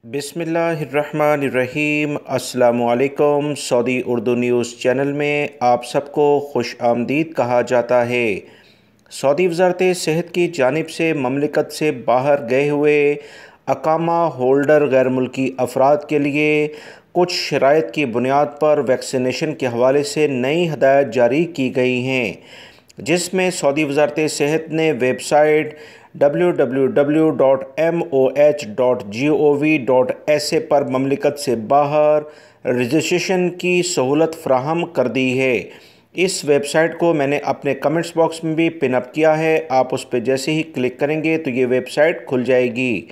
बिस्मिल्लाहिर्रहमानिर्रहीम। अस्सलामुअलैकुम। Saudi Urdu news channel में आप सबको खुश आमदीद कहा जाता है। सऊदी वज़ारत सेहत की जानिब से ममलिकत से बाहर गए हुए अकामा होल्डर गैर मुल्की अफराद के लिए कुछ शराइत की बुनियाद पर वैक्सीनेशन के हवाले से नई हदायत जारी की गई हैं, जिसमें सऊदी वज़ारत सेहत ने वेबसाइट www.moh.gov.sa पर ममलिकत से बाहर रजिस्ट्रेशन की सहूलत फ़राहम कर दी है। इस वेबसाइट को मैंने अपने कमेंट्स बॉक्स में भी पिन अप किया है। आप उस पर जैसे ही क्लिक करेंगे तो ये वेबसाइट खुल जाएगी।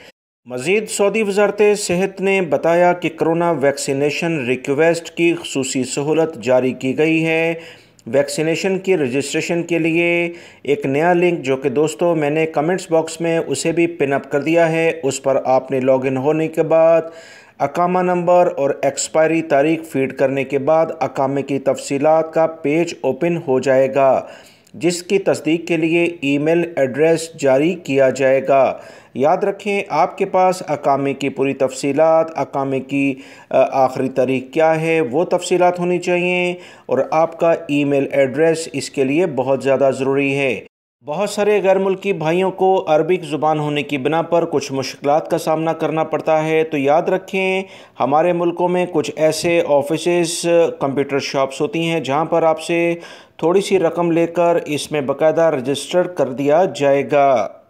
मज़ीद सऊदी वज़ारत सेहत ने बताया कि कोरोना वैक्सीनेशन रिक्वेस्ट की ख़ुसूसी सहूलत जारी की गई है। वैक्सीनेशन की रजिस्ट्रेशन के लिए एक नया लिंक, जो कि दोस्तों मैंने कमेंट्स बॉक्स में उसे भी पिन अप कर दिया है, उस पर आपने लॉगिन होने के बाद अकामा नंबर और एक्सपायरी तारीख फीड करने के बाद अकामे की तफसीलात का पेज ओपन हो जाएगा, जिसकी तस्दीक के लिए ईमेल एड्रेस जारी किया जाएगा। याद रखें, आपके पास अकामे की पूरी तफसीलात, अकामे की आखिरी तारीख क्या है, वो तफसीलात होनी चाहिए और आपका ईमेल एड्रेस इसके लिए बहुत ज़्यादा ज़रूरी है। बहुत सारे गैर मुल्की भाइयों को अरबिक ज़ुबान होने की बिना पर कुछ मुश्किलात का सामना करना पड़ता है, तो याद रखें, हमारे मुल्कों में कुछ ऐसे ऑफिसेस, कंप्यूटर शॉप्स होती हैं जहां पर आपसे थोड़ी सी रकम लेकर इसमें बाकायदा रजिस्टर कर दिया जाएगा।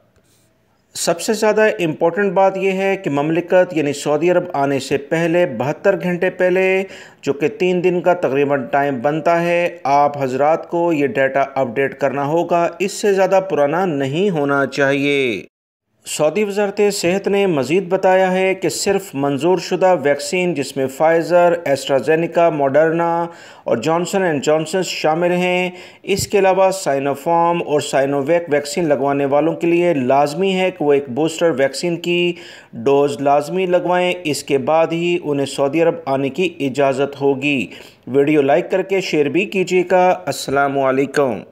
सबसे ज़्यादा इम्पॉर्टेंट बात यह है कि ममलिकत यानी सऊदी अरब आने से पहले 72 घंटे पहले, जो कि 3 दिन का तकरीबन टाइम बनता है, आप हजरात को ये डाटा अपडेट करना होगा। इससे ज़्यादा पुराना नहीं होना चाहिए। सऊदी वज़ारत सेहत ने मज़ीद बताया है कि सिर्फ मंजूर शुदा वैक्सीन, जिसमें फ़ाइज़र, एस्ट्राज़ेनेका, मॉडर्ना और जॉनसन एंड जॉनसन शामिल हैं, इसके अलावा साइनोफार्म और साइनोवैक वैक्सीन लगवाने वालों के लिए लाजमी है कि वो एक बूस्टर वैक्सीन की डोज़ लाजमी लगवाएं। इसके बाद ही उन्हें सऊदी अरब आने की इजाज़त होगी। वीडियो लाइक करके शेयर भी कीजिएगा। अस्सलामु अलैकुम।